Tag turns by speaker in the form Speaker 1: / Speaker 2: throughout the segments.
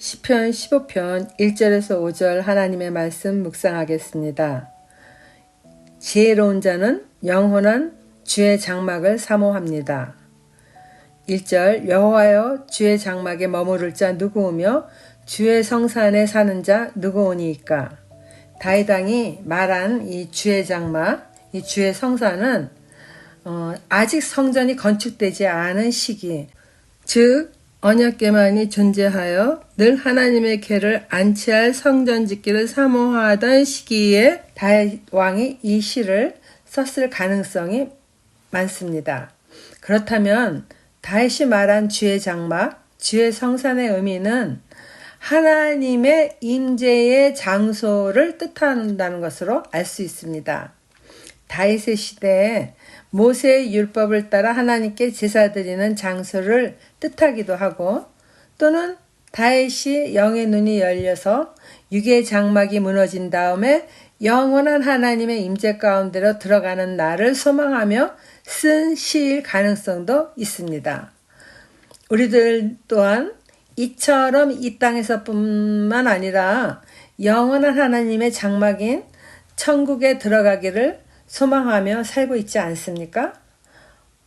Speaker 1: 시편 15편 1절에서 5절 하나님의 말씀 묵상하겠습니다. 지혜로운 자는 영원한 주의 장막을 사모합니다. 1절 여호와여 주의 장막에 머무를 자 누구오며 주의 성산에 사는 자 누구오니이까. 다윗 왕이 말한 이 주의 장막, 이 주의 성산은 아직 성전이 건축되지 않은 시기, 즉 언약궤만이 존재하여 늘 하나님의 궤를 안치할 성전 짓기를 사모하던 시기에 다윗 왕이 이 시를 썼을 가능성이 많습니다. 그렇다면 다윗이 말한 주의 장막, 주의 성산의 의미는 하나님의 임재의 장소를 뜻한다는 것으로 알 수 있습니다. 다윗의 시대에 모세의 율법을 따라 하나님께 제사 드리는 장소를 뜻하기도 하고, 또는 다윗이 영의 눈이 열려서 육의 장막이 무너진 다음에 영원한 하나님의 임재 가운데로 들어가는 날을 소망하며 쓴 시일 가능성도 있습니다. 우리들 또한 이처럼 이 땅에서뿐만 아니라 영원한 하나님의 장막인 천국에 들어가기를 소망하며 살고 있지 않습니까?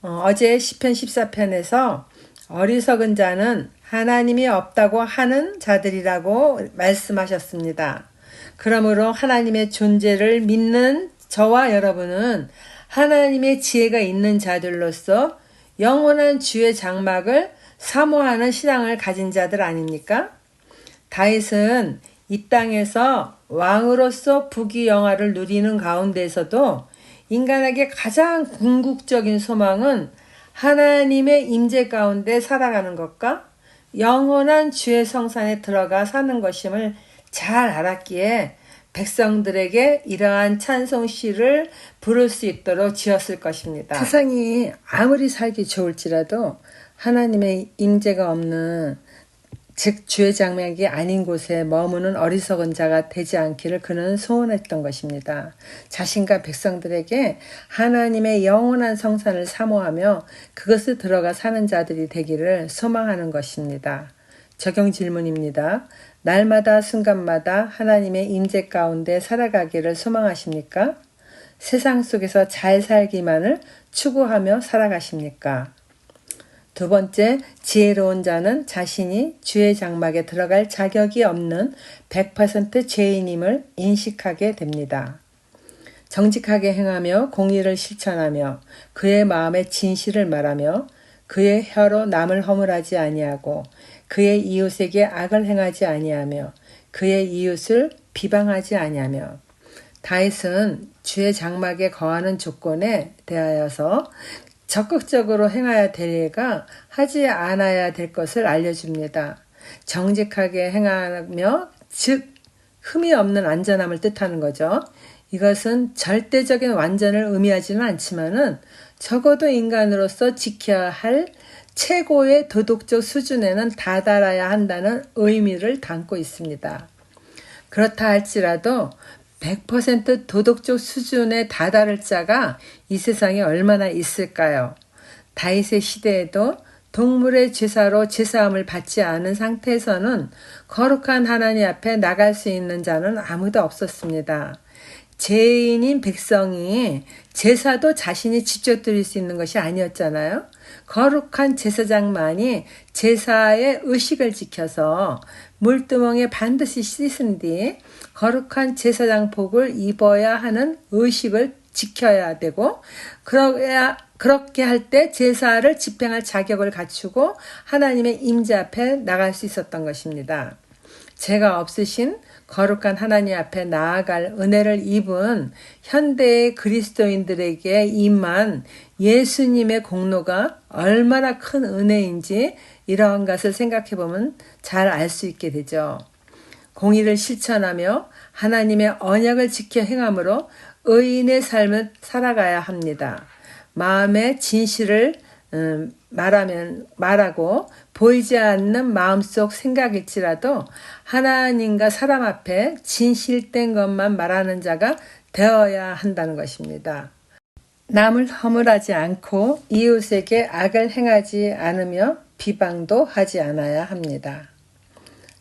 Speaker 1: 어제 시편 14편에서 어리석은 자는 하나님이 없다고 하는 자들이라고 말씀하셨습니다. 그러므로 하나님의 존재를 믿는 저와 여러분은 하나님의 지혜가 있는 자들로서 영원한 주의 장막을 사모하는 신앙을 가진 자들 아닙니까? 다윗은 이 땅에서 왕으로서 부귀영화를 누리는 가운데서도 인간에게 가장 궁극적인 소망은 하나님의 임재 가운데 살아가는 것과 영원한 주의 성산에 들어가 사는 것임을 잘 알았기에 백성들에게 이러한 찬송시를 부를 수 있도록 지었을 것입니다. 세상이 아무리 살기 좋을지라도 하나님의 임재가 없는, 즉 주의 장막이 아닌 곳에 머무는 어리석은 자가 되지 않기를 그는 소원했던 것입니다. 자신과 백성들에게 하나님의 영원한 성산을 사모하며 그것을 들어가 사는 자들이 되기를 소망하는 것입니다. 적용 질문입니다. 날마다 순간마다 하나님의 임재 가운데 살아가기를 소망하십니까? 세상 속에서 잘 살기만을 추구하며 살아가십니까? 두 번째, 지혜로운 자는 자신이 주의 장막에 들어갈 자격이 없는 100% 죄인임을 인식하게 됩니다. 정직하게 행하며 공의를 실천하며 그의 마음에 진실을 말하며 그의 혀로 남을 허물하지 아니하고 그의 이웃에게 악을 행하지 아니하며 그의 이웃을 비방하지 아니하며. 다윗은 주의 장막에 거하는 조건에 대하여서 적극적으로 행해야 될 일과 하지 않아야 될 것을 알려줍니다. 정직하게 행하며, 즉 흠이 없는 안전함을 뜻하는 거죠. 이것은 절대적인 완전을 의미하지는 않지만은 적어도 인간으로서 지켜야 할 최고의 도덕적 수준에는 다다라야 한다는 의미를 담고 있습니다. 그렇다 할지라도 100% 도덕적 수준에 다다를 자가 이 세상에 얼마나 있을까요? 다윗의 시대에도 동물의 제사로 제사함을 받지 않은 상태에서는 거룩한 하나님 앞에 나갈 수 있는 자는 아무도 없었습니다. 죄인인 백성이 제사도 자신이 직접 드릴 수 있는 것이 아니었잖아요. 거룩한 제사장만이 제사의 의식을 지켜서 물두멍에 반드시 씻은 뒤 거룩한 제사장복을 입어야 하는 의식을 지켜야 되고, 그렇게 할 때 제사를 집행할 자격을 갖추고 하나님의 임재 앞에 나갈 수 있었던 것입니다. 죄가 없으신 거룩한 하나님 앞에 나아갈 은혜를 입은 현대의 그리스도인들에게 임한 예수님의 공로가 얼마나 큰 은혜인지 이러한 것을 생각해 보면 잘 알 수 있게 되죠. 공의를 실천하며 하나님의 언약을 지켜 행함으로 의인의 삶을 살아가야 합니다. 마음의 진실을 말하고 보이지 않는 마음속 생각일지라도 하나님과 사람 앞에 진실된 것만 말하는 자가 되어야 한다는 것입니다. 남을 허물하지 않고 이웃에게 악을 행하지 않으며 비방도 하지 않아야 합니다.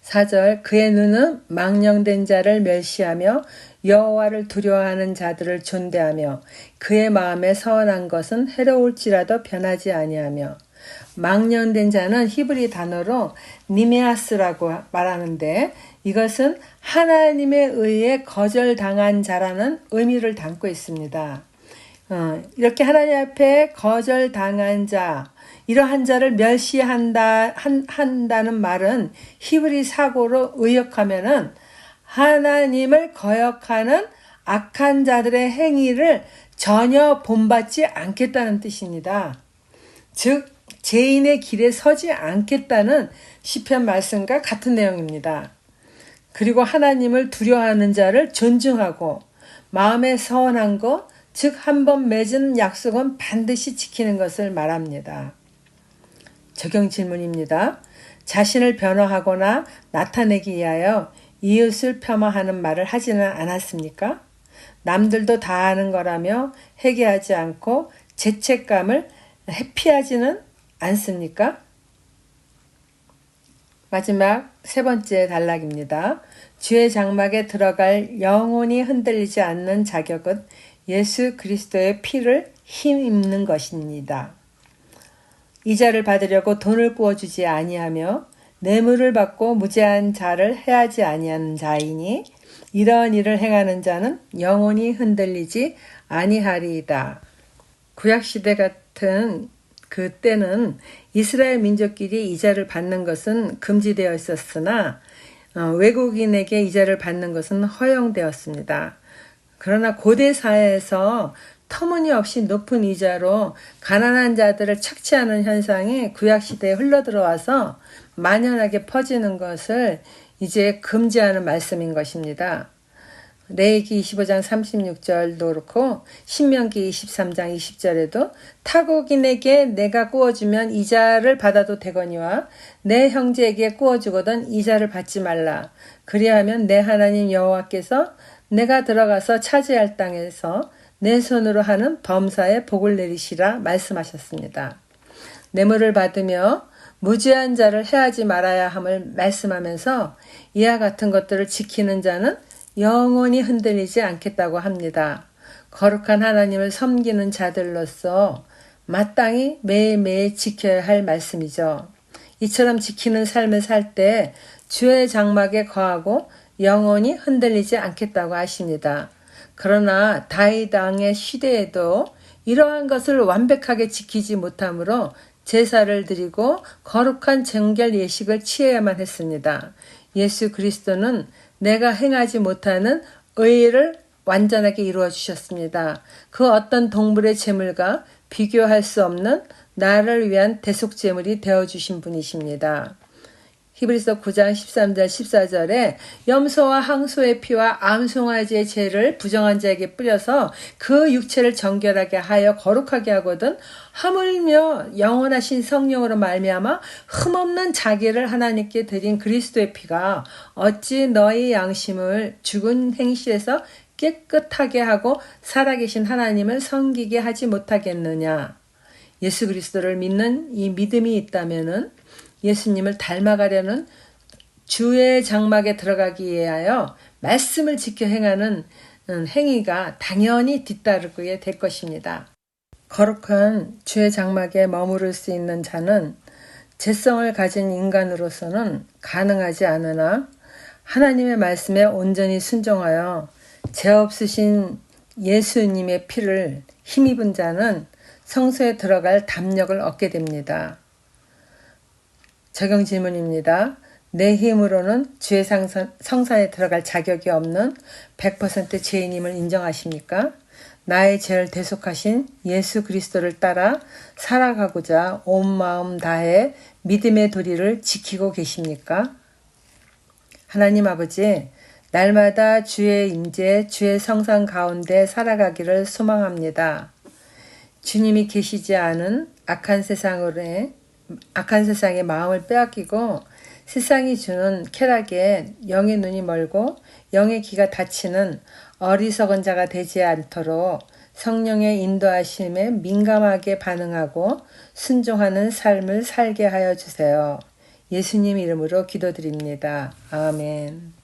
Speaker 1: 4절 그의 눈은 망령된 자를 멸시하며 여호와를 두려워하는 자들을 존대하며 그의 마음에 서원한 것은 해로울지라도 변하지 아니하며. 망령된 자는 히브리 단어로 니메아스라고 말하는데 이것은 하나님에 의해 거절당한 자라는 의미를 담고 있습니다. 이렇게 하나님 앞에 거절당한 자, 이러한 자를 한다는 말은 히브리 사고로 의역하면은 하나님을 거역하는 악한 자들의 행위를 전혀 본받지 않겠다는 뜻입니다. 즉 죄인의 길에 서지 않겠다는 시편 말씀과 같은 내용입니다. 그리고 하나님을 두려워하는 자를 존중하고 마음에 서원한 것, 즉 한 번 맺은 약속은 반드시 지키는 것을 말합니다. 적용 질문입니다. 자신을 변호하거나 나타내기 위하여 이웃을 폄하하는 말을 하지는 않았습니까? 남들도 다 아는 거라며 회개하지 않고 죄책감을 회피하지는 않습니까? 마지막 세 번째 단락입니다. 주의 장막에 들어갈 영혼이 흔들리지 않는 자격은 예수 그리스도의 피를 힘입는 것입니다. 이자를 받으려고 돈을 구워주지 아니하며 뇌물을 받고 무죄한 자를 해하지 아니하는 자이니 이러한 일을 행하는 자는 영혼이 흔들리지 아니하리이다. 구약시대 같은 그때는 이스라엘 민족끼리 이자를 받는 것은 금지되어 있었으나 외국인에게 이자를 받는 것은 허용되었습니다. 그러나 고대 사회에서 터무니없이 높은 이자로 가난한 자들을 착취하는 현상이 구약시대에 흘러들어와서 만연하게 퍼지는 것을 이제 금지하는 말씀인 것입니다. 레위기 25장 36절도 그렇고 신명기 23장 20절에도 타국인에게 내가 구워주면 이자를 받아도 되거니와 내 형제에게 구워주거든 이자를 받지 말라. 그리하면 내 하나님 여호와께서 내가 들어가서 차지할 땅에서 내 손으로 하는 범사에 복을 내리시라 말씀하셨습니다. 뇌물을 받으며 무죄한 자를 해하지 말아야 함을 말씀하면서 이와 같은 것들을 지키는 자는 영원히 흔들리지 않겠다고 합니다. 거룩한 하나님을 섬기는 자들로서 마땅히 매일매일 지켜야 할 말씀이죠. 이처럼 지키는 삶을 살 때 주의 장막에 거하고 영원히 흔들리지 않겠다고 하십니다. 그러나 다윗 왕의 시대에도 이러한 것을 완벽하게 지키지 못하므로 제사를 드리고 거룩한 정결 예식을 취해야만 했습니다. 예수 그리스도는 내가 행하지 못하는 의를 완전하게 이루어 주셨습니다. 그 어떤 동물의 제물과 비교할 수 없는 나를 위한 대속 제물이 되어 주신 분이십니다. 히브리서 9장 13절 14절에 염소와 항소의 피와 암송아지의 죄를 부정한 자에게 뿌려서 그 육체를 정결하게 하여 거룩하게 하거든 하물며 영원하신 성령으로 말미암아 흠없는 자기를 하나님께 드린 그리스도의 피가 어찌 너희 양심을 죽은 행실에서 깨끗하게 하고 살아계신 하나님을 섬기게 하지 못하겠느냐. 예수 그리스도를 믿는 이 믿음이 있다면은 예수님을 닮아가려는 주의 장막에 들어가기 위하여 말씀을 지켜 행하는 행위가 당연히 뒤따르게 될 것입니다. 거룩한 주의 장막에 머무를 수 있는 자는 죄성을 가진 인간으로서는 가능하지 않으나 하나님의 말씀에 온전히 순종하여 죄 없으신 예수님의 피를 힘입은 자는 성소에 들어갈 담력을 얻게 됩니다. 적용 질문입니다. 내 힘으로는 주의 성산에 들어갈 자격이 없는 100% 죄인임을 인정하십니까? 나의 죄를 대속하신 예수 그리스도를 따라 살아가고자 온 마음 다해 믿음의 도리를 지키고 계십니까? 하나님 아버지, 날마다 주의 임재, 주의 성산 가운데 살아가기를 소망합니다. 주님이 계시지 않은 악한 세상의 마음을 빼앗기고 세상이 주는 쾌락에 영의 눈이 멀고 영의 귀가 닫히는 어리석은 자가 되지 않도록 성령의 인도하심에 민감하게 반응하고 순종하는 삶을 살게 하여 주세요. 예수님 이름으로 기도드립니다. 아멘.